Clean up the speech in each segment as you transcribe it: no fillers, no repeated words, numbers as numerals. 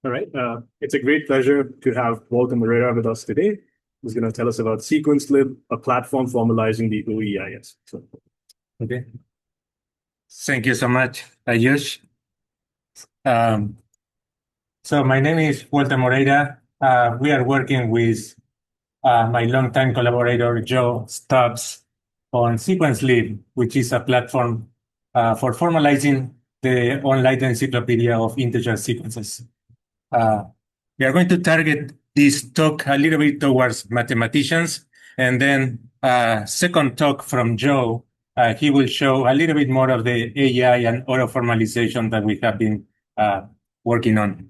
All right. It's a great pleasure to have Walter Moreira with us today, who's going to tell us about SequenceLib, a platform formalizing the OEIS. Okay. Thank you so much, Ayush. Um, so my name is Walter Moreira. We are working with my longtime collaborator, Joe Stubbs, on SequenceLib, which is a platform for formalizing the online encyclopedia of integer sequences. Uh, we are going to target this talk a little bit towards mathematicians, and then second talk from Joe, he will show a little bit more of the AI and auto formalization that we have been working on.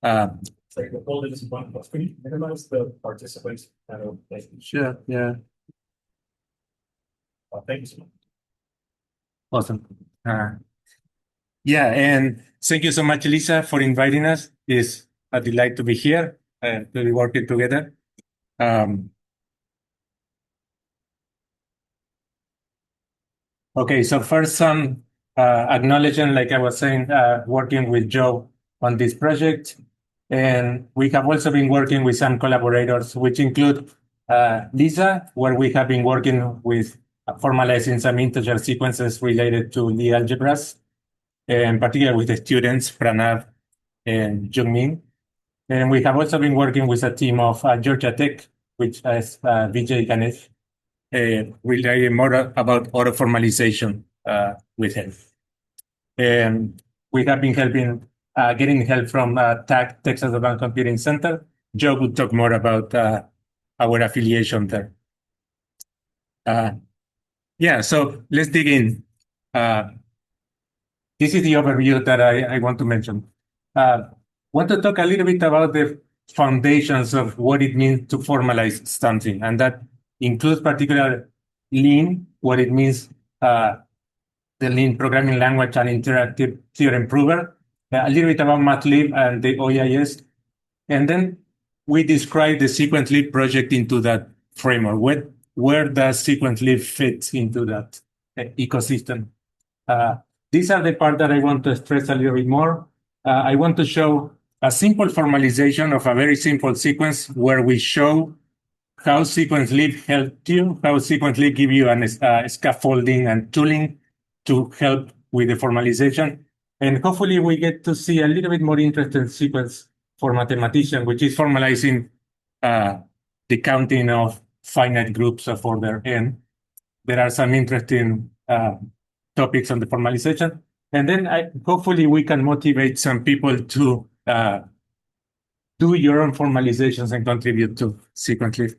Sorry, hold it just one plus. Can you minimize the participants? Sure, yeah. Thank you so much. Awesome. Yeah, and thank you so much, Lisa, for inviting us. It's a delight to be here, to be working together. Okay, so first some acknowledgement, like I was saying, working with Joe on this project. And we have also been working with some collaborators, which include Lisa, where we have been working with formalizing some integer sequences related to the algebras, and particularly with the students, Pranav and Jungmin. And we have also been working with a team of Georgia Tech, which is Vijay Ganesh, relating more about auto formalization with him. And we have been getting help from TAC, Texas Advanced Computing Center. Joe will talk more about our affiliation there. Yeah, so let's dig in. This is the overview that I want to mention. Want to talk a little bit about the foundations of what it means to formalize something, and that includes particular Lean, what it means, the Lean programming language and interactive theorem prover, a little bit about MATLib and the OEIS, and then we describe the SequenceLib project into that framework. Where does SequenceLib fit into that ecosystem? These are the part that I want to stress a little bit more. I want to show a simple formalization of a very simple sequence where we show how SequenceLib helped you, how SequenceLib give you an scaffolding and tooling to help with the formalization. And hopefully we get to see a little bit more interesting sequence for mathematician, which is formalizing the counting of finite groups of order n. There are some interesting topics on the formalization. And then hopefully we can motivate some people to do your own formalizations and contribute to SequenceLib.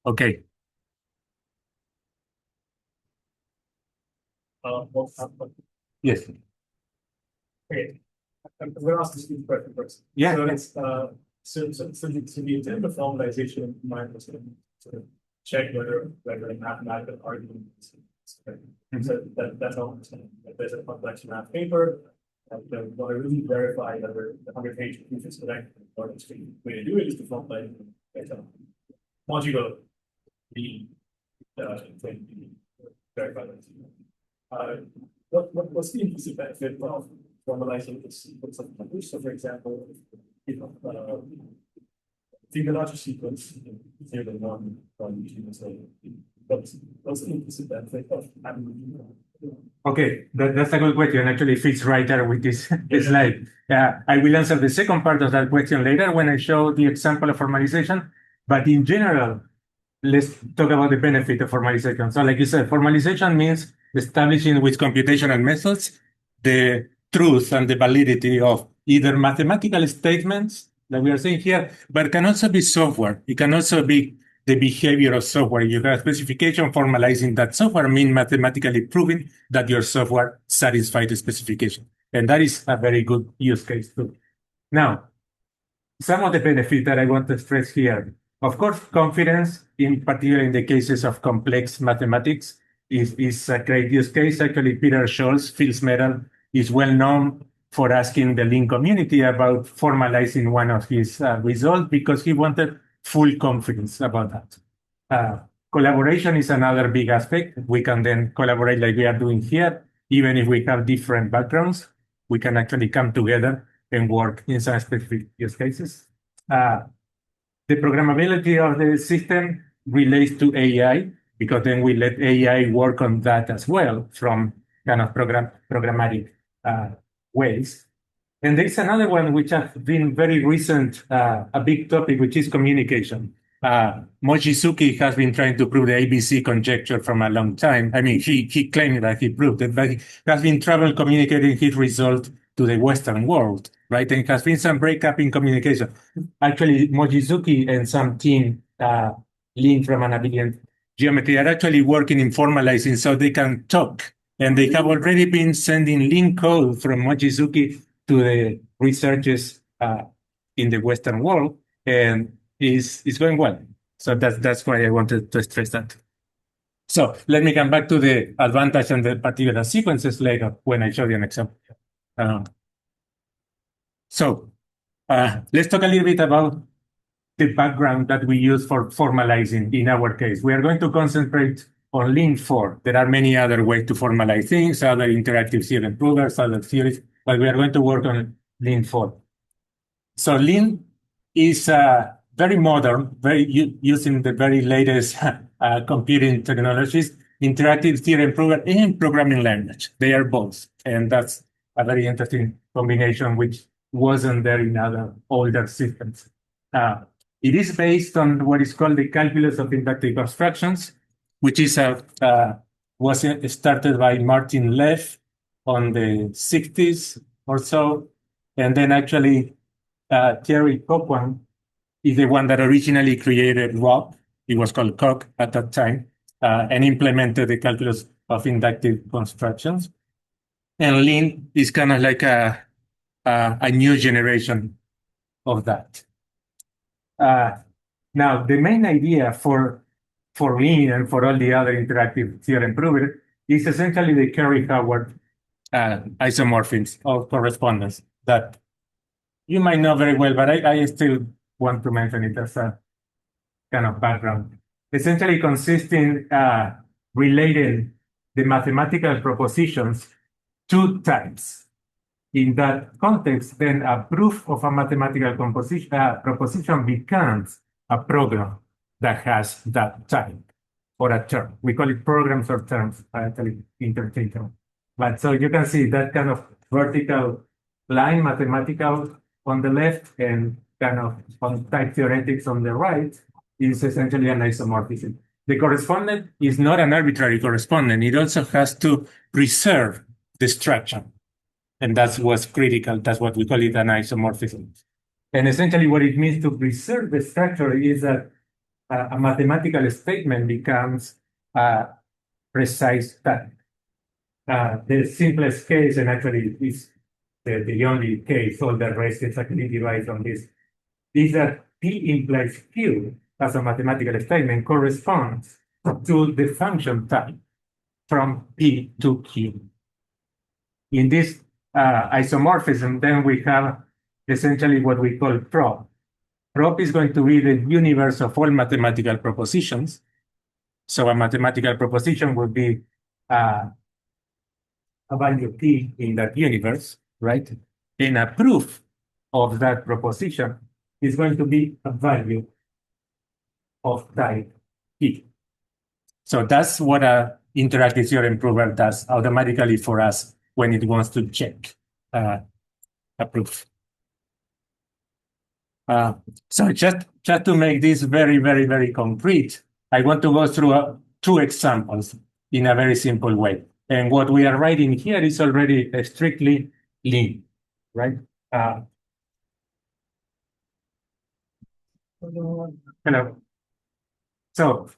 Okay. Yes. Okay. I'm going to ask this question first. Yeah. So it's so the intent of formalization, in my understanding, to check whether a mathematical argument is correct. So that's all I'm understanding. If there's a complex math paper, you want to really verify whether the 100-page proof is correct. Or the way to do it is to formalize it modulo the verify that. What's the implicit benefit of formalizing this sequence of numbers? So, for example, Fibonacci sequence, say the one sequence, what's the implicit benefit of having Okay, that's a good question. Actually, fits right there with this slide. Yeah, I will answer the second part of that question later when I show the example of formalization. But in general, let's talk about the benefit of formalization. So like you said, formalization means establishing with computational methods the truth and the validity of either mathematical statements that we are saying here, but it can also be software. It can also be the behavior of software. You have a specification formalizing that software mean mathematically proving that your software satisfies the specification. And that is a very good use case too. Now, some of the benefits that I want to stress here. Of course, confidence, in particular in the cases of complex mathematics, is a great use case. Actually, Peter Scholz, Fields Medal, is well known for asking the Lean community about formalizing one of his results because he wanted full confidence about that. Collaboration is another big aspect. We can then collaborate like we are doing here. even if we have different backgrounds, we can actually come together and work in some specific use cases. The programmability of the system relates to AI, because then we let AI work on that as well from kind of programmatic ways. And there's another one which has been very recent, a big topic, which is communication. Mochizuki has been trying to prove the ABC conjecture from a long time. I mean, he claimed that he proved it, but he has been trouble communicating his result to the Western world, right? And has been some breakup in communication. Actually, Mochizuki and some team, Lean from an abelian geometry, are actually working in formalizing so they can talk. And they have already been sending link code from Mochizuki to the researchers in the Western world, and is going well. So that's why I wanted to stress that. So let me come back to the advantage and the particular sequences later when I show you an example. Let's talk a little bit about the background that we use for formalizing in our case. We are going to concentrate on Lean 4. There are many other ways to formalize things, other interactive theorem provers, other theories, but we are going to work on Lean 4. So Lean is very modern, using the very latest computing technologies, interactive theorem prover and programming language. They are both, and that's a very interesting combination which wasn't there in other older systems. It is based on what is called the calculus of inductive constructions, which is was started by Martin Leff on the 60s or so, and then actually Thierry Coquan is the one that originally created ROP. It was called COC at that time, and implemented the calculus of inductive constructions. And Lean is kind of like a new generation of that. Now, the main idea for Lean and for all the other interactive theorem provers is essentially the Curry-Howard isomorphisms of correspondence that you might know very well, but I still want to mention it as a kind of background. Essentially consisting relating the mathematical propositions to types. In that context, then a proof of a mathematical proposition becomes a program that has that type or a term. We call it programs or terms, actually interchangeable. But so you can see that kind of vertical line, mathematical on the left and kind of on type theoretics on the right is essentially an isomorphism. The correspondent is not an arbitrary correspondent. It also has to preserve the structure. And that's what's critical. That's what we call it an isomorphism. And essentially what it means to preserve the structure is that a mathematical statement becomes a precise type. The simplest case, and actually is the only case, all the rest is actually derived from this, is that P implies Q as a mathematical statement corresponds to the function type from P to Q. In this isomorphism, then we have essentially what we call prop. Prop is going to be the universe of all mathematical propositions. So a mathematical proposition would be a value P in that universe, right? And a proof of that proposition is going to be a value of type P. So that's what a interactive theorem prover does automatically for us when it wants to check a proof. So just to make this very, very, very concrete, I want to go through two examples in a very simple way. And what we are writing here is already strictly Lean, right? Hello. So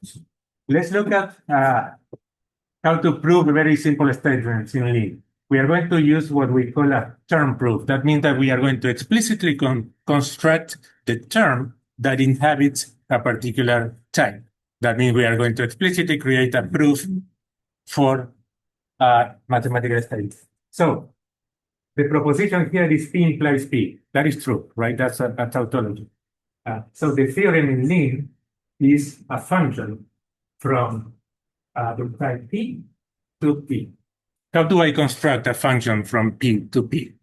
let's look at how to prove very simple statements in Lean. We are going to use what we call a term proof. That means that we are going to explicitly construct the term that inhabits a particular type. That means we are going to explicitly create a proof for mathematical states. So the proposition here is P implies P. That is true, right? That's tautology. So the theorem in Lean is a function from the type P to P. how do I construct a function from P to P?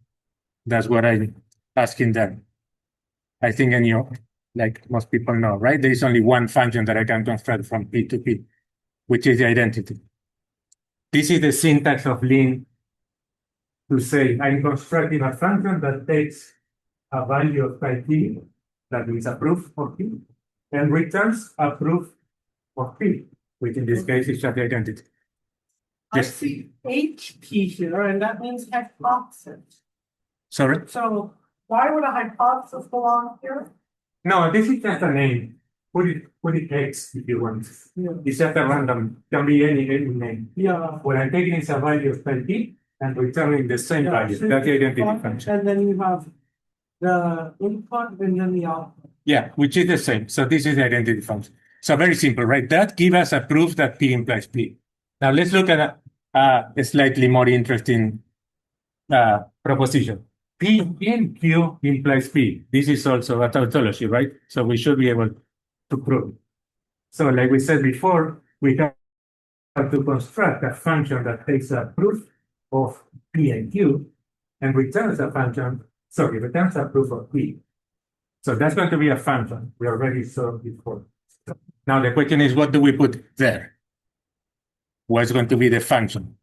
That's what I'm asking them. I think like most people know, right? There is only one function that I can construct from P to P, which is the identity. This is the syntax of Lean to say I'm constructing a function that takes a value of type P that is a proof of P and returns a proof of P, which in this case is just the identity. I Yes. see HP here, and that means hypothesis. Sorry? So why would a hypothesis belong here? No, this is just a name. Put it X if you want. Yeah. It's just a random, can be any name. Yeah. What I'm taking is a value of type P and returning the same value. so That's the identity input, function. And then you have the input and then the output. Yeah, which is the same. So this is the identity function. So very simple, right? That gives us a proof that P implies P. Now let's look at a slightly more interesting proposition. P in Q implies P. This is also a tautology, right? So we should be able to prove it. So like we said before, we have to construct a function that takes a proof of P and Q and returns a proof of P. So that's going to be a function. We already saw before. Now the question is, what do we put there? What's going to be the function?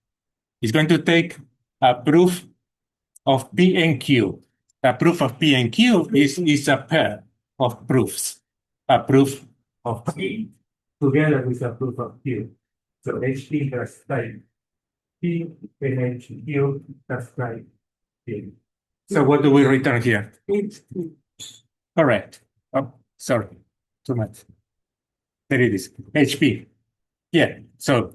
It's going to take a proof of P and Q. A proof of P and Q is a pair of proofs. A proof of P together with a proof of Q. So HP has type P and HQ has type P. So what do we return here? HP. Correct. Oh, sorry, too much. There it is, HP. Yeah, so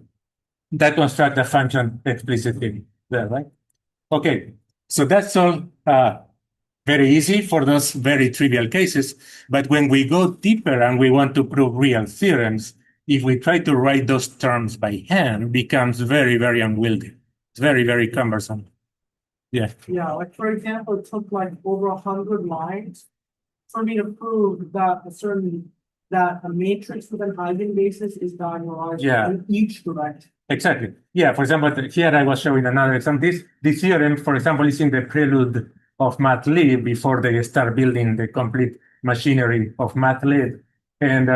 that construct a function explicitly there, right? Okay, so that's all very easy for those very trivial cases. But when we go deeper and we want to prove real theorems, if we try to write those terms by hand, becomes very, very unwieldy. It's very, very cumbersome. Yeah. Yeah, like for example, it took like over 100 lines for me to prove that a matrix with an eigenbasis is diagonalized in each direction. Exactly. Yeah, for example, here I was showing another example. This theorem, for example, is in the prelude of MATLib before they start building the complete machinery of MATLib. And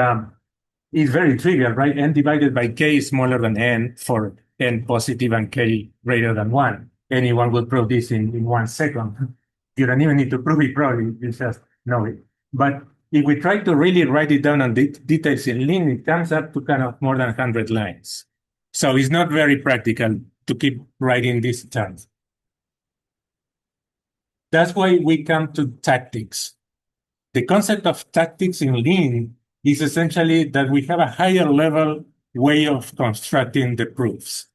it's very trivial, right? N divided by k is smaller than n for n positive and k greater than 1. Anyone would prove this in 1 second. You don't even need to prove it, probably. You just know it. But if we try to really write it down on details in Lean, it comes up to kind of more than 100 lines. So it's not very practical to keep writing these terms. That's why we come to tactics. The concept of tactics in Lean is essentially that we have a higher level way of constructing the proofs.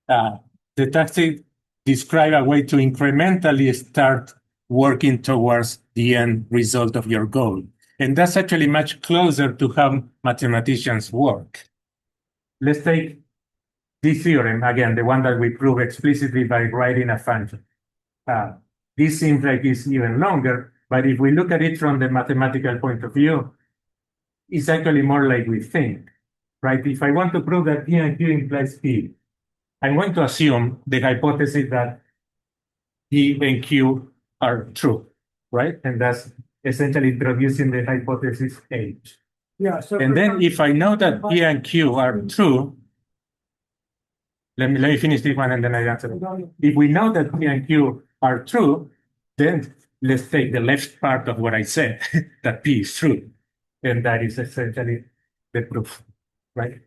The tactics describe a way to incrementally start working towards the end result of your goal. And that's actually much closer to how mathematicians work. Let's take this theorem, again, the one that we prove explicitly by writing a function. This seems like it's even longer, but if we look at it from the mathematical point of view, it's actually more like we think, right? If I want to prove that P and Q implies P, I'm going to assume the hypothesis that P and Q are true, right? And that's essentially introducing the hypothesis H. Yeah. So and then if I know that P and Q are true, let me finish this one and then I answer it. If we know that P and Q are true, then let's take the left part of what I said, that P is true. And that is essentially the proof, right?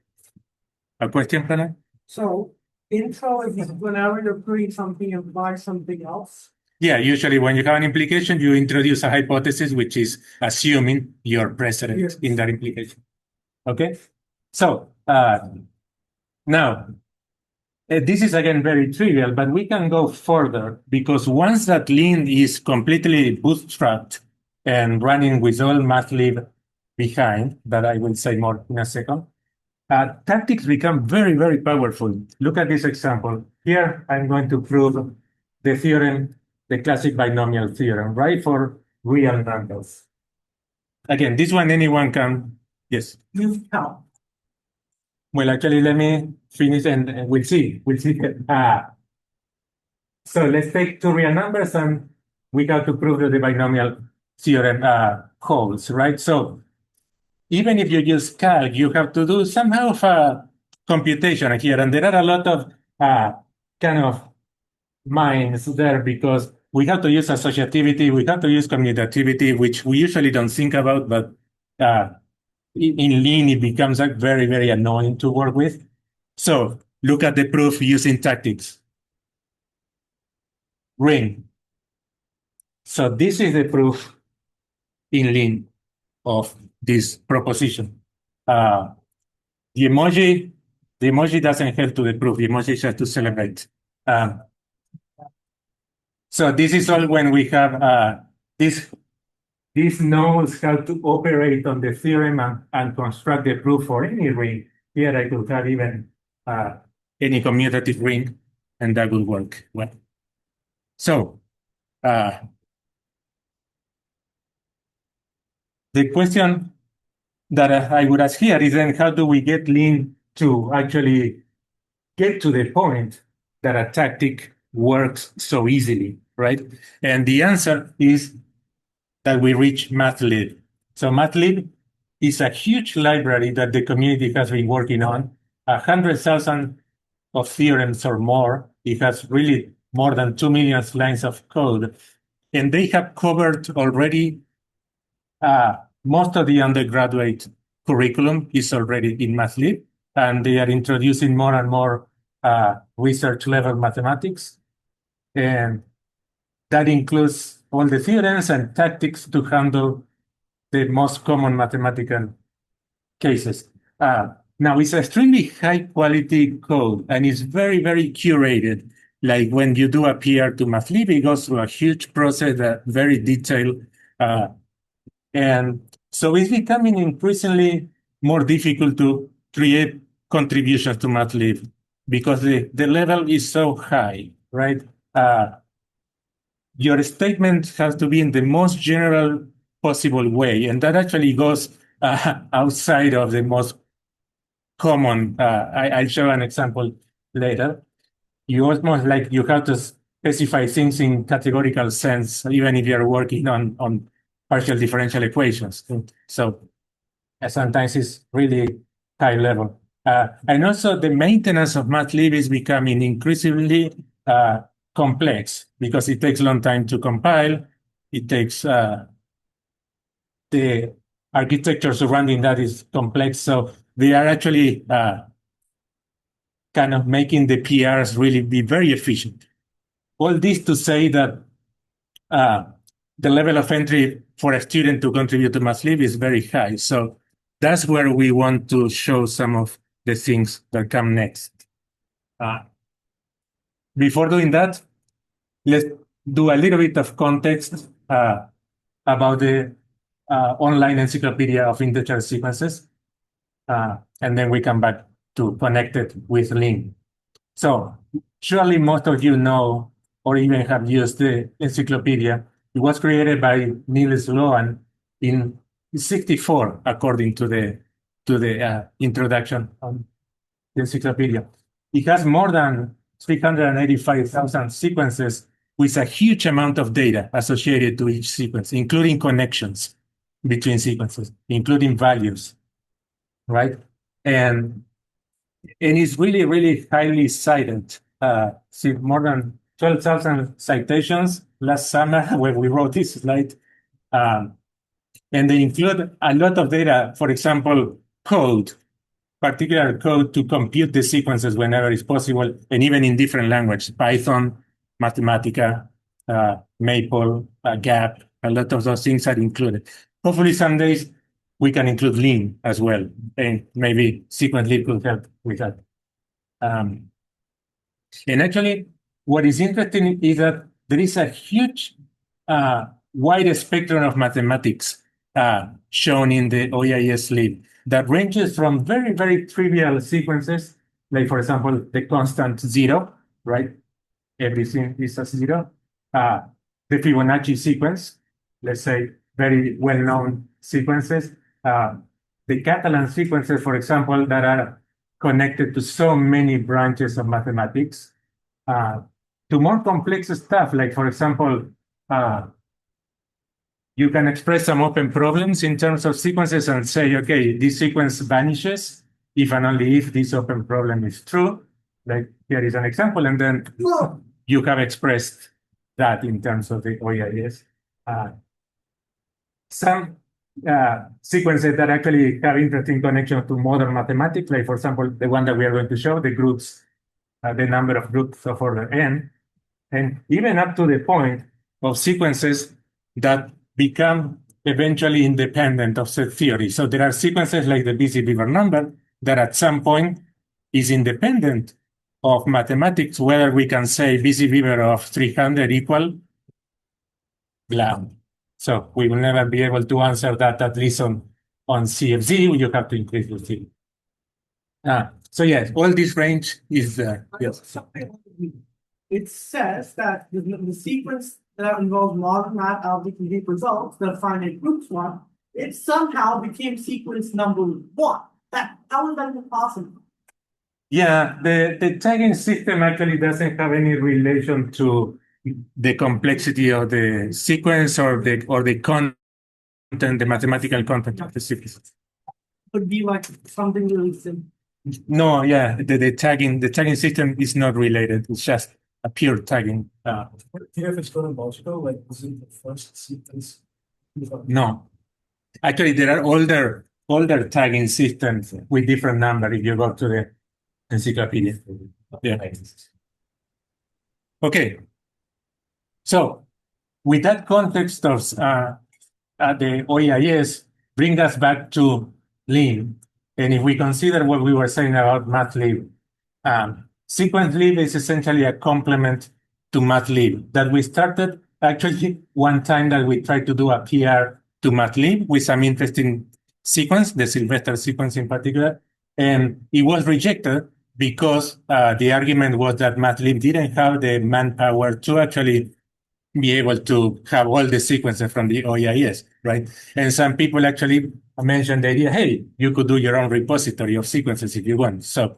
A question, Pranav? So intro is whenever you're proving something implies something else. Yeah, usually when you have an implication, you introduce a hypothesis, which is assuming your precedent in that implication. Okay? So now, this is again very trivial, but we can go further because once that Lean is completely bootstrapped and running with all MATLib behind, that I will say more in a second, tactics become very, very powerful. Look at this example. Here, I'm going to prove the theorem, the classic binomial theorem, right, for real numbers. Again, this one anyone can, yes? Use count. Well, actually, let me finish and we'll see. So let's take two real numbers and we have to prove that the binomial theorem holds, right? So even if you use calc, you have to do somehow of a computation here. And there are a lot of kind of minds there because we have to use associativity, we have to use commutativity, which we usually don't think about, but in lean, it becomes like very, very annoying to work with. So look at the proof using tactics. Ring. So this is the proof in lean of this proposition. The emoji doesn't help to the proof. The emoji just to celebrate. So this is all when we have this knows how to operate on the theorem and construct the proof for any ring. Here I could have even any commutative ring, and that would work well. So the question that I would ask here is then how do we get lean to actually get to the point that a tactic works so easily, right? And the answer is that we reach mathlib. So mathlib is a huge library that the community has been working on, 100,000 of theorems or more. It has really more than 2 million lines of code. And they have covered already most of the undergraduate curriculum is already in mathlib, and they are introducing more and more research level mathematics. And that includes all the theorems and tactics to handle the most common mathematical cases. Now, it's extremely high quality code and it's very, very curated. Like when you do a PR to mathlib, it goes through a huge process, very detailed. And so it's becoming increasingly more difficult to create contributions to mathlib because the level is so high, right? Your statement has to be in the most general possible way, and that actually goes outside of the most common. I'll show an example later. You almost like you have to specify things in categorical sense, even if you're working on partial differential equations. So sometimes it's really high level. And also the maintenance of mathlib is becoming increasingly complex because it takes a long time to compile. It takes the architecture surrounding that is complex. So they are actually kind of making the PRs really be very efficient. All this to say that the level of entry for a student to contribute to mathlib is very high. So that's where we want to show some of the things that come next. Before doing that, let's do a little bit of context about the online encyclopedia of integer sequences. And then we come back to connect it with Lean. So surely most of you know or even have used the encyclopedia. It was created by Niels Lohan in 64, according to the introduction on the encyclopedia. It has more than 385,000 sequences with a huge amount of data associated to each sequence, including connections between sequences, including values, right? And it's really, really highly cited. See, more than 12,000 citations last summer when we wrote this slide. And they include a lot of data, for example, code, particular code to compute the sequences whenever it's possible, and even in different languages, Python, Mathematica, Maple, Gap, a lot of those things are included. Hopefully some days we can include Lean as well, and maybe sequentially could help with that. And actually, what is interesting is that there is a huge wide spectrum of mathematics shown in the OIS lib that ranges from very, very trivial sequences, like, for example, the constant 0, right? Everything is a 0. The Fibonacci sequence, let's say, very well-known sequences. The Catalan sequences, for example, that are connected to so many branches of mathematics, to to more complex stuff, like for example, you can express some open problems in terms of sequences and say, okay, this sequence vanishes if and only if this open problem is true. Like here is an example, and then you have expressed that in terms of the OIS. Some sequences that actually have interesting connection to modern mathematics, like for example, the one that we are going to show, the groups, the number of groups of order n, and even up to the point of sequences that become eventually independent of set theory. So there are sequences like the busy-beaver number that at some point is independent of mathematics, whether we can say busy-beaver of 300 equal blah. So we will never be able to answer that, at least on CFZ. You have to increase the C. So yes, all this range is there. Yes. It says that the sequence that involves modern math algebra deep results, the finite groups one, it somehow became sequence number 1. How is that even possible? Yeah, the tagging system actually doesn't have any relation to the complexity of the sequence or the content, the mathematical content of the sequence. Would be like something really simple. No, yeah, the tagging system is not related. It's just a pure tagging. Do you know if it's chronological? Like, is it the first sequence? No, actually, there are older tagging systems with different numbers. If you go to the encyclopedia, yeah. Okay, so with that context of the OEIS, bring us back to Lean. And if we consider what we were saying about MATLib, sequence-lib is essentially a complement to MATLib that we started actually one time that we tried to do a PR to MATLib with some interesting sequence, the Sylvester sequence in particular, and it was rejected because the argument was that MATLib didn't have the manpower to actually be able to have all the sequences from the OEIS, right? And some people actually mentioned the idea, hey, you could do your own repository of sequences if you want. So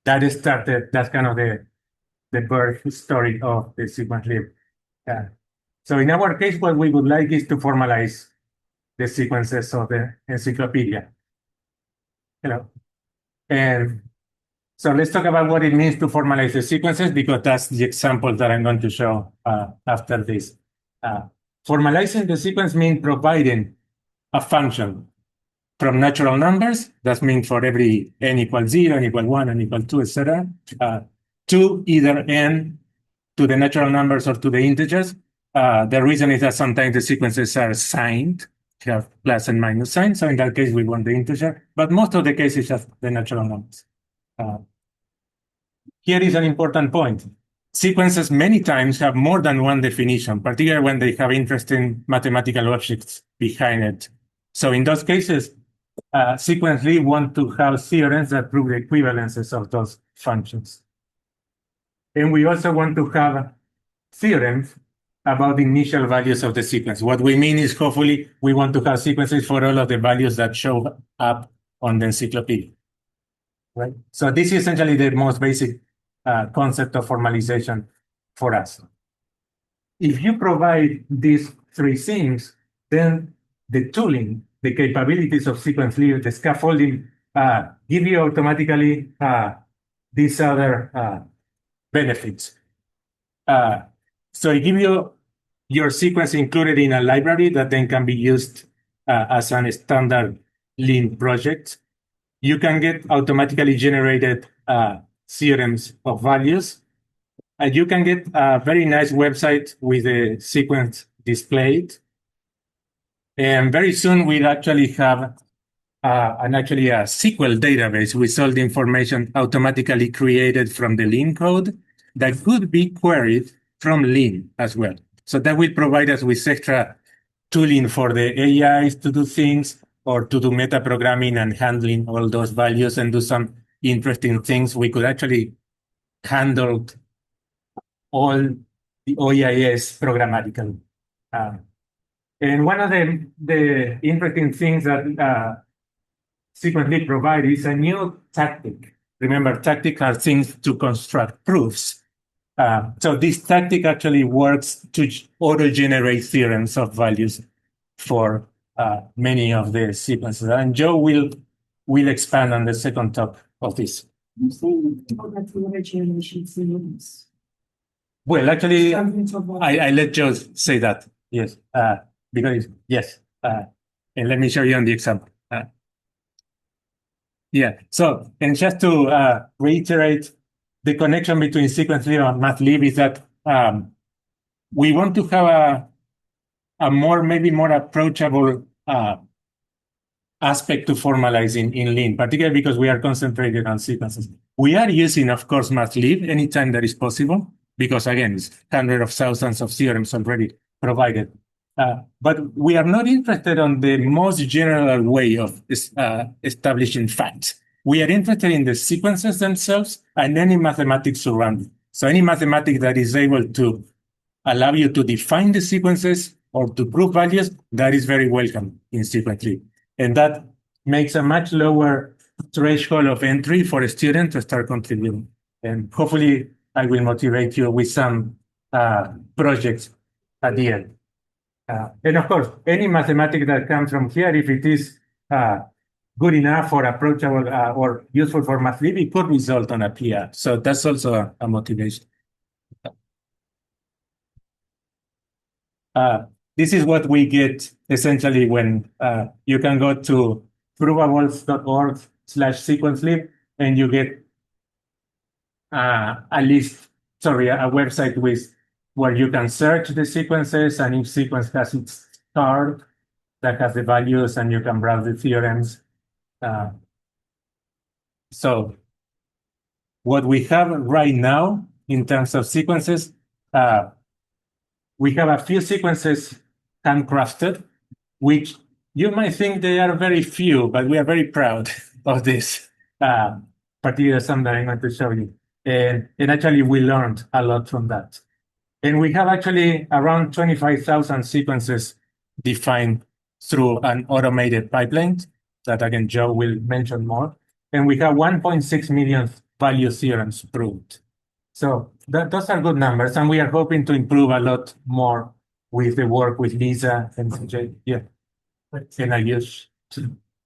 that started, that's kind of the birth story of the sequence-lib. So in our case, what we would like is to formalize the sequences of the encyclopedia. And so let's talk about what it means to formalize the sequences, because that's the example that I'm going to show after this. Formalizing the sequence means providing a function from natural numbers, that means for every n equals 0, n equals 1, n equals 2, etc., to either n to the natural numbers or to the integers. The reason is that sometimes the sequences are signed, have plus and minus signs. So in that case, we want the integer, but most of the cases just the natural numbers. Here is an important point. Sequences many times have more than one definition, particularly when they have interesting mathematical objects behind it. So in those cases, sequence-lib want to have theorems that prove the equivalences of those functions. And we also want to have theorems about the initial values of the sequence. What we mean is, hopefully, we want to have sequences for all of the values that show up on the encyclopedia. Right? So this is essentially the most basic concept of formalization for us. If you provide these three things, then the tooling, the capabilities of sequence-lib, the scaffolding, give you automatically these other benefits. So it gives you your sequence included in a library that then can be used as a standard Lean project. You can get automatically generated theorems of values. And you can get a very nice website with a sequence displayed. And very soon we'll actually have a SQL database with all the information automatically created from the Lean code that could be queried from Lean as well. So that will provide us with extra tooling for the AIs to do things, or to do meta programming and handling all those values and do some interesting things. We could actually handle all the OEIS programmatically. And one of the interesting things that sequence-lib provide is a new tactic. Remember, tactics are things to construct proofs. So this tactic actually works to auto-generate theorems of values for many of the sequences. And Joe will expand on the second top of this. I'm saying that the other generation seems. Well, actually, Something to avoid. I let Joe say that. Yes, because yes, and let me show you on the example. Yeah. So, and just to reiterate, the connection between sequence-lib and mathlib is that we want to have a maybe more approachable aspect to formalizing in Lean, particularly because we are concentrated on sequences. We are using, of course, mathlib anytime that is possible, because again, it's hundreds of thousands of theorems already provided. But we are not interested on the most general way of establishing facts. We are interested in the sequences themselves and any mathematics surrounding. So any mathematics that is able to allow you to define the sequences or to prove values, that is very welcome in sequence-lib. And that makes a much lower threshold of entry for a student to start contributing. And hopefully I will motivate you with some projects at the end. And of course, any mathematics that comes from here, if it is good enough or approachable or useful for mathlib, it could result on a PR. So that's also a motivation. This is what we get essentially when you can go to provables.org/sequence-lib and you get a website with where you can search the sequences, and each sequence has its chart that has the values, and you can browse the theorems. So what we have right now in terms of sequences, we have a few sequences handcrafted, which you might think they are very few, but we are very proud of this particular sum that I'm going to show you. And actually, we learned a lot from that. And we have actually around 25,000 sequences defined through an automated pipeline that, again, Joe will mention more. And we have 1.6 million value theorems proved. So those are good numbers, and we are hoping to improve a lot more with the work with Lisa and CJ. Yeah, Right. and I use.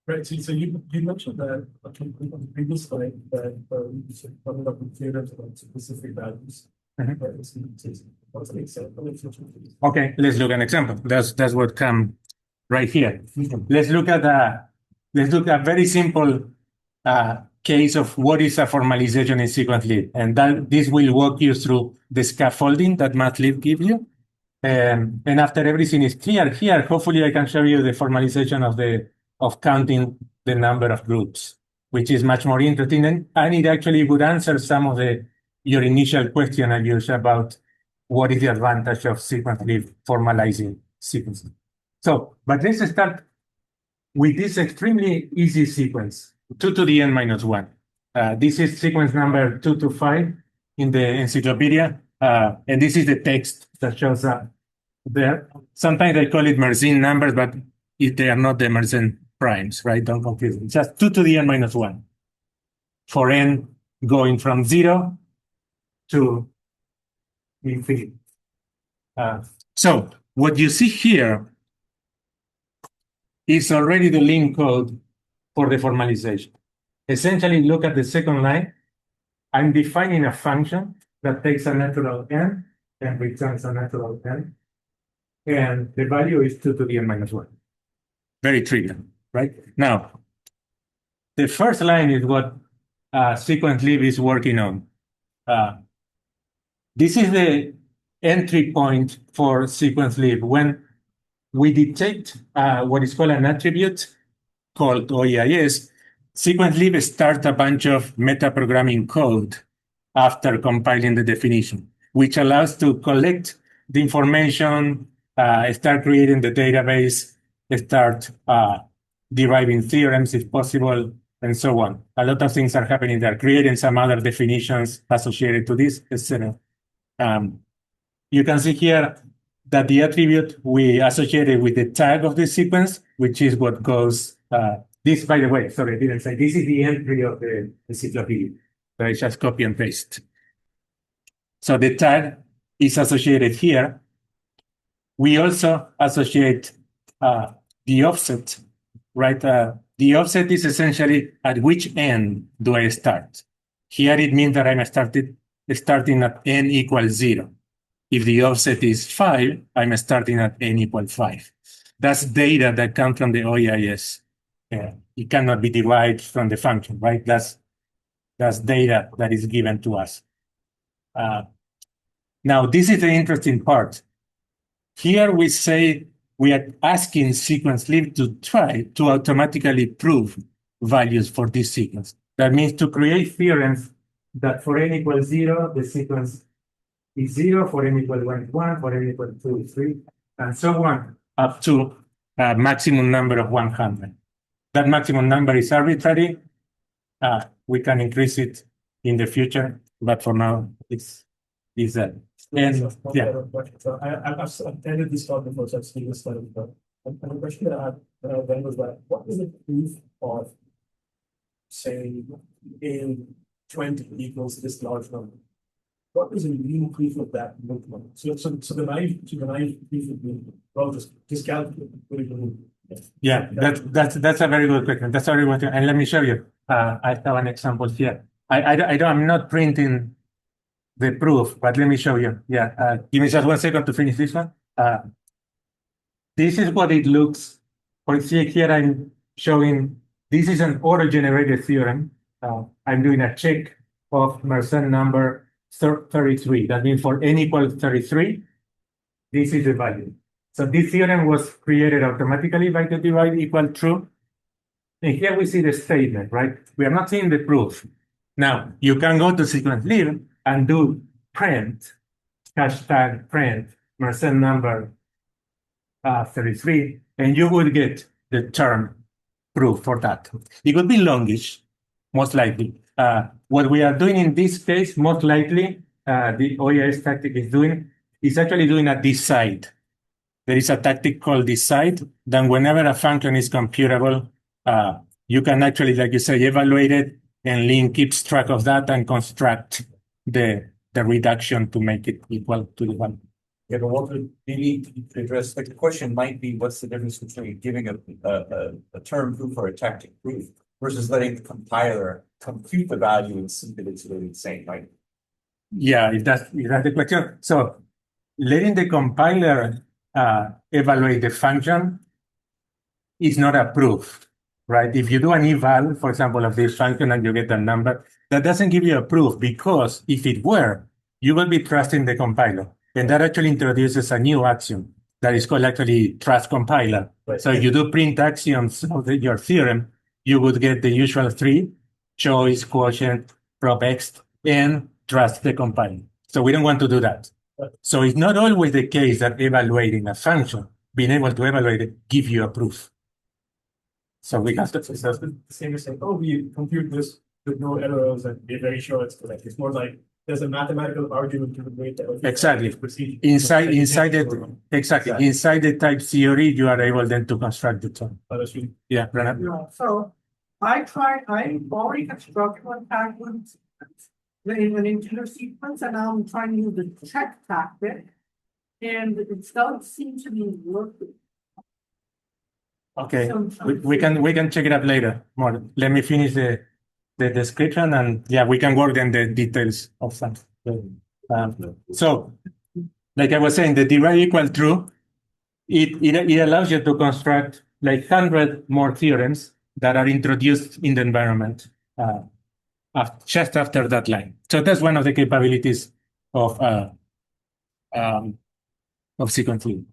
Right, so you mentioned that on the previous slide that you should coming up with theorems about specific values. Mhm. Right, so what's an example of such a thing? Okay, let's look at an example. That's what come right here. Let's look at a very simple case of what is a formalization in sequence-lib, and this will walk you through the scaffolding that mathlib gives you. And after everything is clear here, hopefully I can show you the formalization of counting the number of groups, which is much more interesting, and it actually would answer some of your initial question, Ayush, about what is the advantage of sequence-lib formalizing sequences. So, but let's start with this extremely easy sequence, 2 to the n minus 1. This is sequence number 225 in the encyclopedia, and this is the text that shows up there. Sometimes they call it Mersenne numbers, but they are not the Mersenne primes, right? Don't confuse them. Just 2 to the n minus 1 for n going from 0 to infinity. So what you see here is already the link code for the formalization. Essentially, look at the second line. I'm defining a function that takes a natural n and returns a natural n. And the value is 2 to the n minus 1. Very trivial, right? Now, the first line is what sequence-lib is working on. This is the entry point for sequence-lib. When we detect what is called an attribute called OEIS, sequence-lib starts a bunch of metaprogramming code after compiling the definition, which allows to collect the information, start creating the database, start deriving theorems if possible, and so on. A lot of things are happening there, creating some other definitions associated to this, etc. You can see here that the attribute we associated with the tag of the sequence, which is what goes, this, by the way, sorry, I didn't say, this is the entry of the encyclopedia. So I just copy and paste. So the tag is associated here. We also associate the offset, right? The offset is essentially at which end do I start? Here it means that I'm starting at n equals 0. If the offset is 5, I'm starting at n equals 5. That's data that comes from the OEIS. It cannot be derived from the function, right? That's data that is given to us. Now, this is the interesting part. Here we say we are asking sequence lib to try to automatically prove values for this sequence. That means to create theorems that for n equals 0, the sequence is 0, for n equals 1 is 1, for n equals 2 is 3, and so on, up to a maximum number of 100. That maximum number is arbitrary. We can increase it in the future, but for now, it's that. And yeah. So I've attended this talk before, so I've seen this study before. And the question that I had then was that, what is the proof of, say, in 20 equals this large number? What is a real proof of that movement? So the naive proof would be, well, just calculate. Yeah, that's a very good question. That's a very good question. And let me show you. I have an example here. I'm not printing the proof, but let me show you. Yeah, give me just 1 second to finish this one. This is what it looks. For see here, I'm showing this is an auto-generated theorem. I'm doing a check of Mersenne number 33. That means for n equals 33, this is the value. So this theorem was created automatically by the divide equal true. And here we see the statement, right? We are not seeing the proof. Now, you can go to sequence lib and do print, hashtag print, Mersenne number 33, and you will get the term proof for that. It would be longish, most likely. What we are doing in this case, most likely, the OEIS tactic is actually doing a decide. There is a tactic called decide. Then whenever a function is computable, you can actually, like you say, evaluate it, and Lin keeps track of that and construct the reduction to make it equal to the one. Yeah, but what we need to address, like the question might be, what's the difference between giving a term proof or a tactic proof versus letting the compiler compute the value and see that it's really the same, right? Yeah, if that's the question. So letting the compiler evaluate the function is not a proof, right? If you do an eval, for example, of this function and you get a number, that doesn't give you a proof, because if it were, you will be trusting the compiler. And that actually introduces a new axiom that is called actually trust compiler. Right. So if you do print axioms of your theorem, you would get the usual 3, choice, quotient, prop x, and trust the compiler. So we don't want to do that. Right. So it's not always the case that evaluating a function, being able to evaluate it, give you a proof. So we have to. So it's not the same as saying, oh, we compute this with no errors and we're very sure it's correct. It's more like there's a mathematical argument to the way that Exactly. procedure. Inside the type theory, you are able then to construct the term. Yeah, Renan? Yeah, so I already constructed one tag with an integer sequence, and now I'm trying to use the check tactic, and it doesn't seem to be working. Okay, So we can check it up later. More. Let me finish the description, and yeah, we can work on the details of that. So, like I was saying, the derived equal true, it allows you to construct like 100 more theorems that are introduced in the environment just after that line. So that's one of the capabilities of sequencing.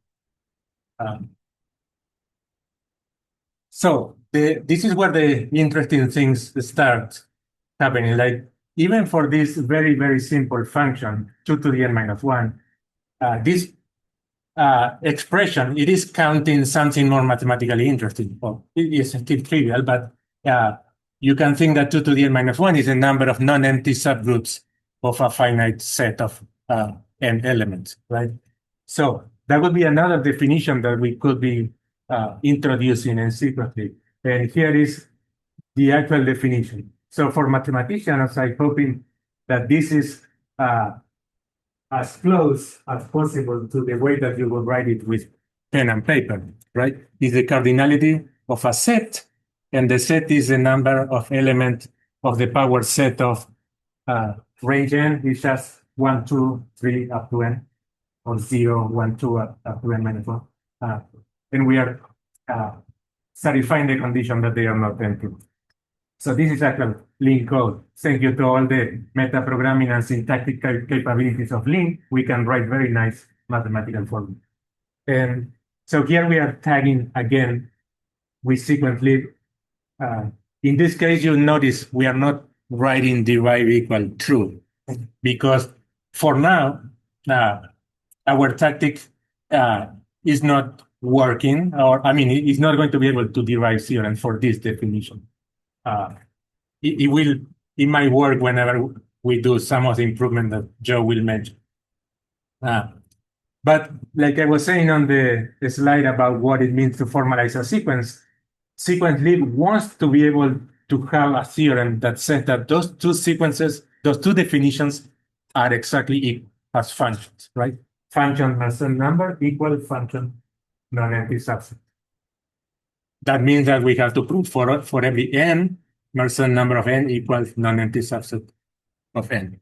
So this is where the interesting things start happening. Like even for this very, very simple function, 2 to the n minus 1, this expression, it is counting something more mathematically interesting. Well, it is still trivial, but you can think that 2 to the n minus 1 is a number of non-empty subgroups of a finite set of n elements, right? So that would be another definition that we could be introducing in sequencing. And here is the actual definition. So for mathematicians, I'm hoping that this is as close as possible to the way that you would write it with pen and paper, right? Is the cardinality of a set, and the set is the number of elements of the power set of range n is just 1, 2, 3 up to n, or 0, 1, 2 up to n minus 1. And we are certifying the condition that they are not empty. So this is actual Lean code. Thank you to all the meta programming and syntactic capabilities of Lean, we can write very nice mathematical formulas. And so here we are tagging again with sequence lib. In this case, you'll notice we are not writing derive equal true, because for now, our tactic is not working, or I mean, it's not going to be able to derive theorem for this definition. It might work whenever we do some of the improvement that Joe will mention. But like I was saying on the slide about what it means to formalize a sequence lib wants to be able to have a theorem that says that those two sequences, those two definitions are exactly equal as functions, right? Function Mersenne number equal function non-empty subset. That means that we have to prove for every n, Mersenne number of n equals non-empty subset of n.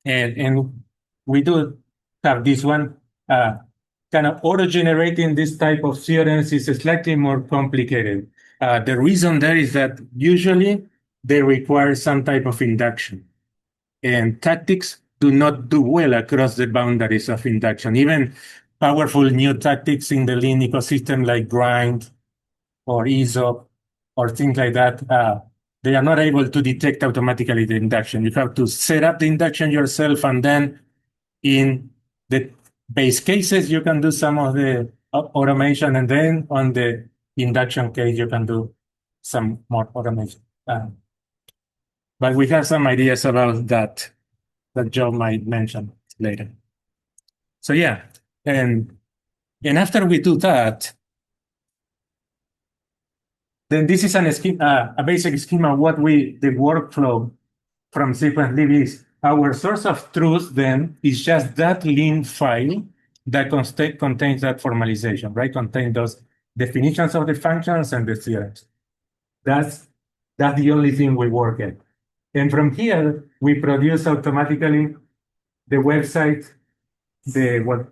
And we do have this one. Kind of auto-generating this type of theorems is slightly more complicated. The reason there is that usually they require some type of induction. And tactics do not do well across the boundaries of induction. Even powerful new tactics in the Lean ecosystem like grind or ESOP or things like that, they are not able to detect automatically the induction. You have to set up the induction yourself, and then in the base cases, you can do some of the automation, and then on the induction case, you can do some more automation. But we have some ideas about that Joe might mention later. So yeah, and after we do that, then this is a basic schema of what the workflow from sequence lib is. Our source of truth then is just that Lean file that contains that formalization, right? Contains those definitions of the functions and the theorems. That's the only thing we work at. And from here, we produce automatically the website, what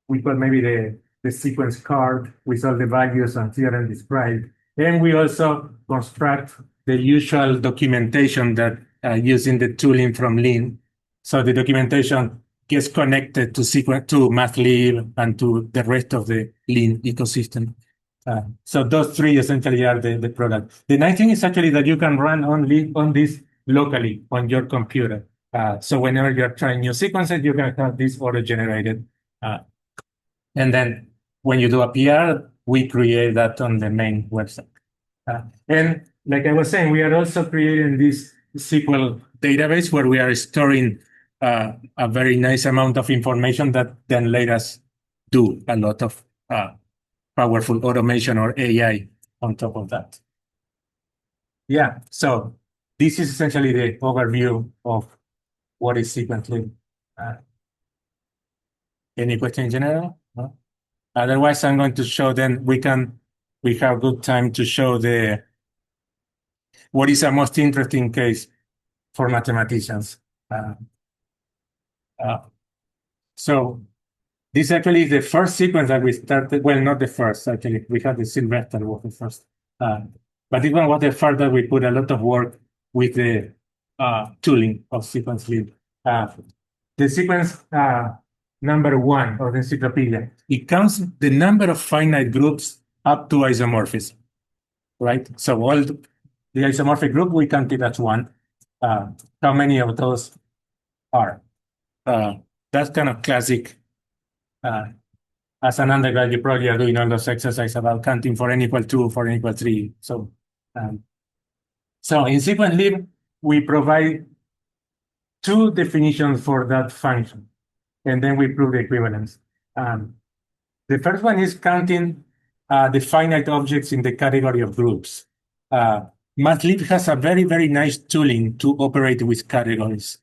we call maybe the sequence card with all the values and theorem described. And we also construct the usual documentation that using the tooling from Lean. So the documentation gets connected to MathLib and to the rest of the Lean ecosystem. So those three essentially are the product. The nice thing is actually that you can run on this locally on your computer. So whenever you're trying new sequences, you can have this auto-generated. And then when you do a PR, we create that on the main website. And like I was saying, we are also creating this SQL database where we are storing a very nice amount of information that then let us do a lot of powerful automation or AI on top of that. Yeah, so this is essentially the overview of what is sequence lib. Any question in general? No? Otherwise, I'm going to show then we have good time to show what is a most interesting case for mathematicians. So this actually is the first sequence that we started. Well, not the first, actually. We had the Sylvester was the first. But this one was the first that we put a lot of work with the tooling of sequence lib. The sequence number 1 of the encyclopedia, it counts the number of finite groups up to isomorphism, right? So all the isomorphic group, we count it as 1. How many of those are? That's kind of classic. As an undergrad, you probably are doing all those exercises about counting for n equal 2, for n equal 3. So in sequence lib, we provide 2 definitions for that function, and then we prove the equivalence. The first one is counting the finite objects in the category of groups. MathLib has a very, very nice tooling to operate with categories.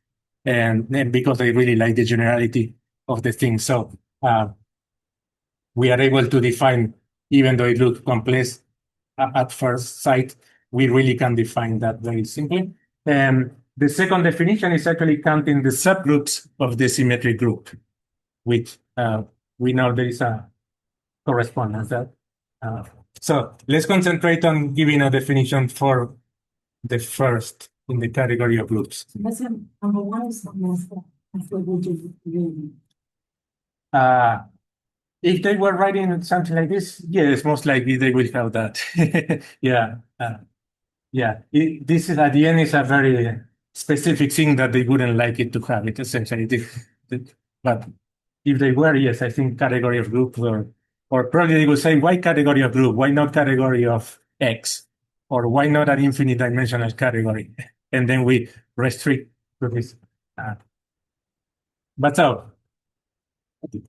and because they really like the generality of the thing. So we are able to define, even though it looks complex at first sight, we really can define that very simply. The second definition is actually counting the subgroups of the symmetric group, which we know there is a correspondence that. So let's concentrate on giving a definition for the first in the category of groups. That's number one is master. That's what we do. If they were writing something like this, yes, most likely they will have that. Yeah, this is at the end is a very specific thing that they wouldn't like it to have it essentially. But if they were, yes, I think category of group or probably they would say, why category of group? Why not category of X? Or why not an infinite dimensional category? And then we restrict to this. But so,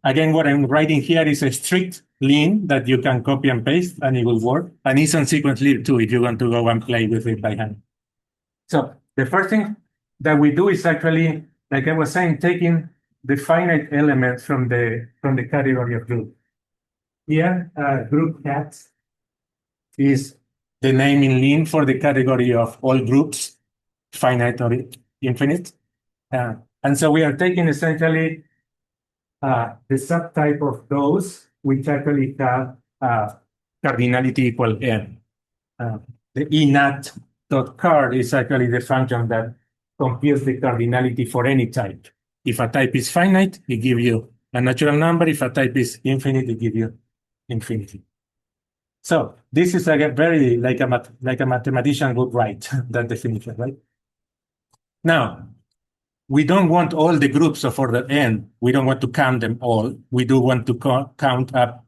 again, what I'm writing here is a strict link that you can copy and paste and it will work. And it's on sequence lib too, if you want to go and play with it by hand. So the first thing that we do is actually, like I was saying, taking the finite elements from the category of group. Here, group cat is the name in Lean for the category of all groups, finite or infinite. And so we are taking essentially the subtype of those which actually have cardinality equal n. The enat.card is actually the function that computes the cardinality for any type. If a type is finite, it gives you a natural number. If a type is infinite, it gives you infinity. So this is like a very like a mathematician would write that definition, right? Now, we don't want all the groups of order n. We don't want to count them all. We do want to count up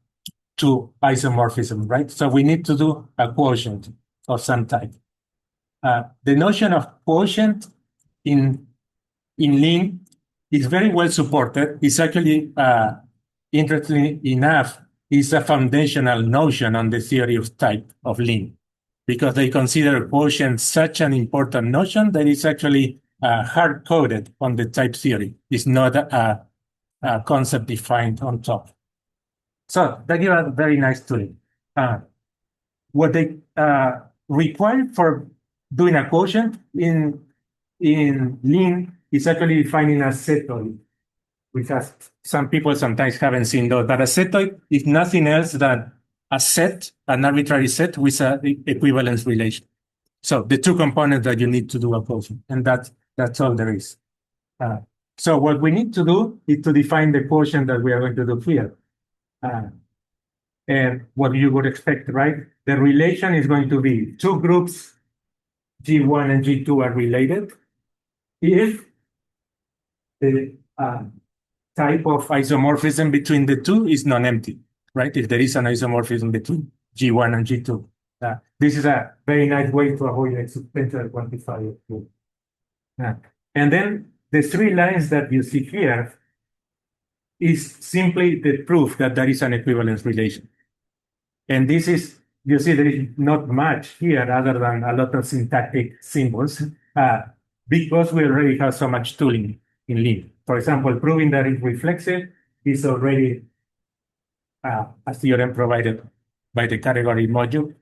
to isomorphism, right? So we need to do a quotient of some type. The notion of quotient in Lean is very well supported. It's actually, interestingly enough, is a foundational notion on the theory of type of Lean, because they consider quotient such an important notion that it's actually hard-coded on the type theory. It's not a concept defined on top. So that gives a very nice tooling. What they require for doing a quotient in Lean is actually defining a setoid, which some people sometimes haven't seen those. But a setoid is nothing else than a set, an arbitrary set with an equivalence relation. So the two components that you need to do a quotient, and that's all there is. So what we need to do is to define the quotient that we are going to do here. And what you would expect, right? The relation is going to be two groups, G1 and G2 are related if the type of isomorphism between the two is non-empty, right? If there is an isomorphism between G1 and G2. This is a very nice way to avoid exponential quantifier. And then the three lines that you see here is simply the proof that there is an equivalence relation. And this is, you see, there is not much here other than a lot of syntactic symbols, because we already have so much tooling in Lean. For example, proving that it's reflexive is already a theorem provided by the category module.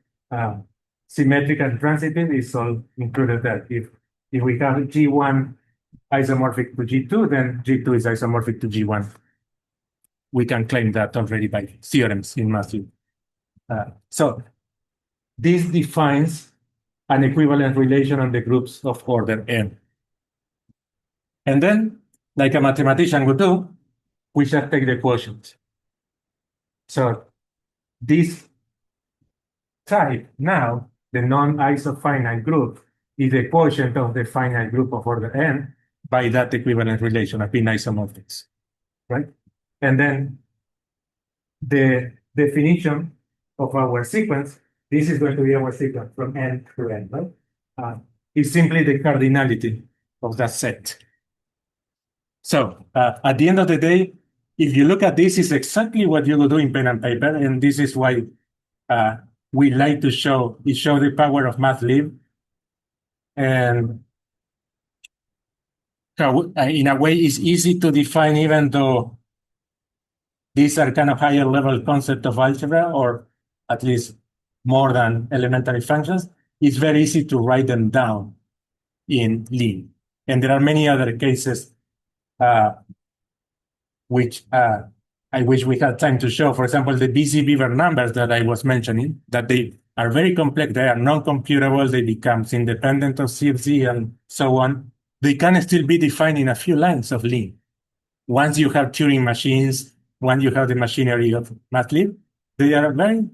Symmetric and transitive is all included there. If we have G1 isomorphic to G2, then G2 is isomorphic to G1. We can claim that already by theorems in Matthew. So this defines an equivalent relation on the groups of order n. And then, like a mathematician would do, we shall take the quotient. So this type now, the non-isofinite group, is the quotient of the finite group of order n by that equivalent relation of pin isomorphics, right? And then the definition of our sequence, this is going to be our sequence from n to n, right? Is simply the cardinality of that set. So at the end of the day, if you look at this, it's exactly what you will do in pen and paper, and this is why we like to show the power of MathLib. And in a way, it's easy to define, even though these are kind of higher level concept of algebra, or at least more than elementary functions. It's very easy to write them down in Lean. And there are many other cases which I wish we had time to show. For example, the busy beaver numbers that I was mentioning, that they are very complex, they are non-computable, they become independent of CFZ and so on. They can still be defined in a few lines of Lean. Once you have Turing machines, once you have the machinery of MATLAB, they are a very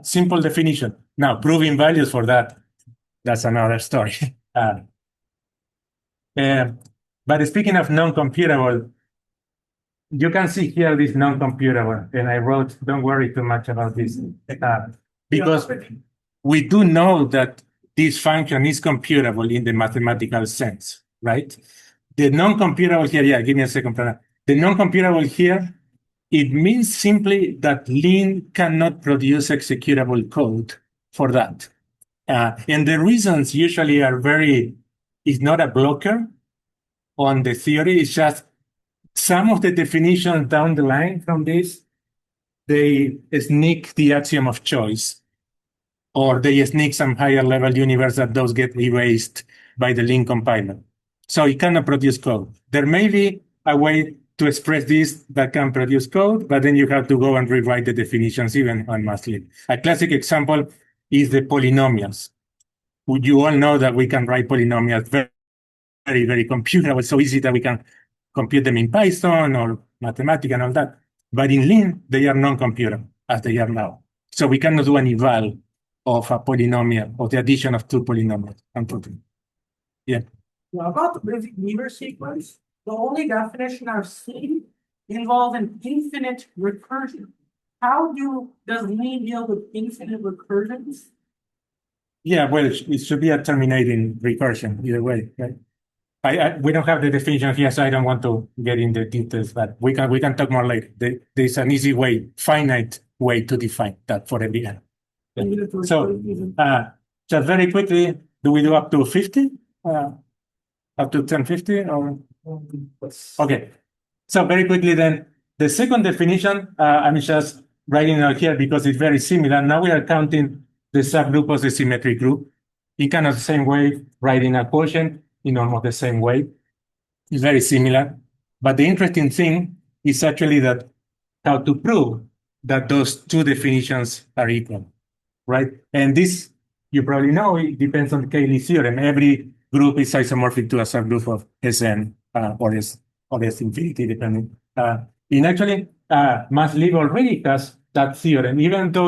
simple definition. Now, proving values for that, that's another story. But speaking of non-computable, you can see here this non-computable, and I wrote, don't worry too much about this, because we do know that this function is computable in the mathematical sense, right? The non-computable here, yeah, give me a second. The non-computable here, it means simply that Lean cannot produce executable code for that. And the reasons usually are it's not a blocker on the theory, it's just some of the definitions down the line from this, they sneak the axiom of choice, or they sneak some higher level universe that those get erased by the Lean compiler. So it cannot produce code. There may be a way to express this that can produce code, but then you have to go and rewrite the definitions even on MATLAB. A classic example is the polynomials. You all know that we can write polynomials very, very computable, so easy that we can compute them in Python or Mathematica and all that. But in Lean, they are non-computable, as they are now. So we cannot do an eval of a polynomial, of the addition of two polynomials, unfortunately. Yeah. Now, about the busy beaver sequence, the only definition I've seen involves an infinite recursion. How does Lean deal with infinite recursions? Yeah, well, it should be a terminating recursion either way, right? We don't have the definition here, so I don't want to get into details, but we can talk more later. There's an easy way, finite way to define that for every n. So, just very quickly, do we do up to 50? Up to 1050 or? Okay. So very quickly then, the second definition, I'm just writing out here because it's very similar. Now we are counting the subgroup of the symmetric group in kind of the same way, writing a quotient in almost the same way. It's very similar. But the interesting thing is actually that how to prove that those two definitions are equal, right? And this, you probably know, it depends on the Cayley theorem. Every group is isomorphic to a subgroup of Sn or S infinity, depending. In actually, MATLAB already has that theorem, even though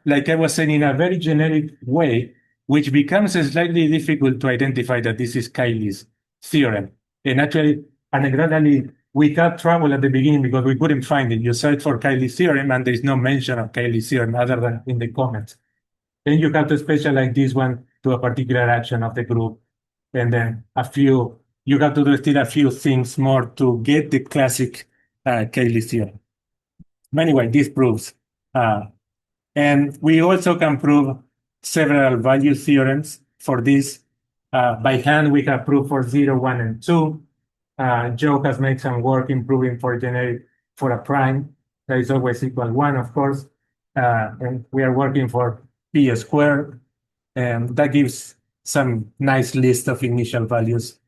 like I was saying, in a very generic way, which becomes slightly difficult to identify that this is Cayley's theorem. And actually, anecdotally, we had trouble at the beginning because we couldn't find it. You search for Cayley's theorem, and there's no mention of Cayley's theorem other than in the comments. Then you have to specialize this one to a particular action of the group. And then you have to do still a few things more to get the classic Cayley theorem. But anyway, this proves. And we also can prove several value theorems for this. By hand, we have proved for 0, 1, and 2. Joe has made some work improving for a prime that is always equal 1, of course. And we are working for p squared, and that gives some nice list of initial values.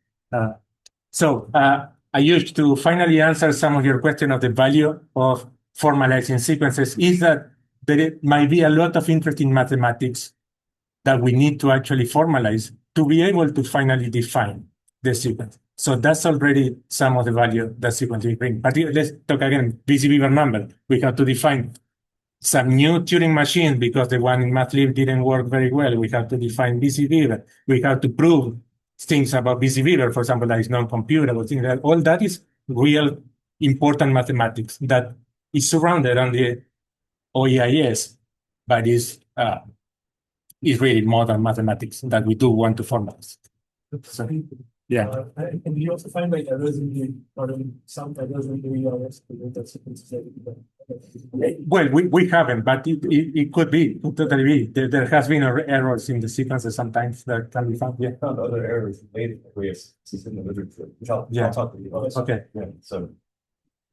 So I used to finally answer some of your question of the value of formalizing sequences is that there might be a lot of interesting mathematics that we need to actually formalize to be able to finally define the sequence. So that's already some of the value that sequences bring. But let's talk again, busy beaver number. We have to define some new Turing machine because the one in MATLAB didn't work very well. We have to define busy beaver. We have to prove things about busy beaver, for example, that is non-computable, things like that. All that is real important mathematics that is surrounded on the OEIS, but is really modern mathematics that we do want to formalize. Sorry. Yeah. And you also find like errors in the, or in some errors in the ERS, that sequences that. Well, we haven't, but it could be, could totally be. There has been errors in the sequences sometimes that can be found, yeah. Found other errors related to ways, this is in the literature, which I'll Yeah. talk to you about. Okay. Yeah, so.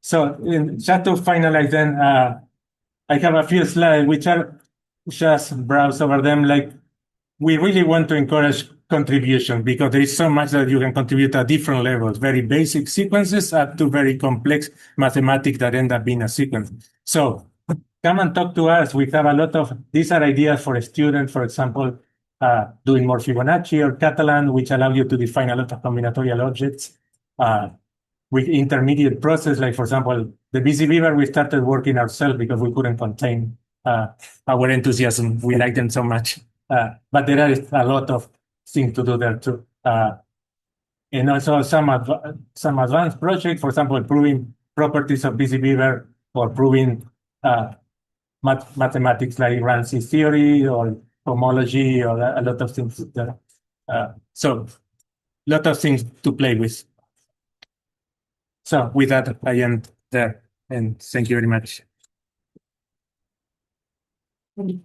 So just to finalize then, I have a few slides which are just browse over them. Like we really want to encourage contribution because there is so much that you can contribute at different levels, very basic sequences up to very complex mathematics that end up being a sequence. So come and talk to us. We have a lot of, these are ideas for a student, for example, doing more Fibonacci or Catalan, which allow you to define a lot of combinatorial objects. With intermediate process, like for example, the busy beaver, we started working ourselves because we couldn't contain our enthusiasm. We like them so much. But there are a lot of things to do there too. And also some advanced projects, for example, proving properties of busy beaver or proving mathematics like Ramsey's theory or homology or a lot of things there. So a lot of things to play with. So with that, I end there, and thank you very much. And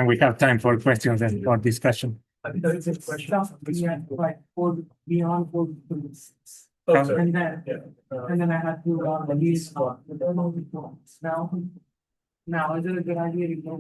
we have time for questions and or discussion. I think that is a question. Yeah, like for beyond for the Oh, sorry. and then Yeah. and then I had to use now is it a good idea to go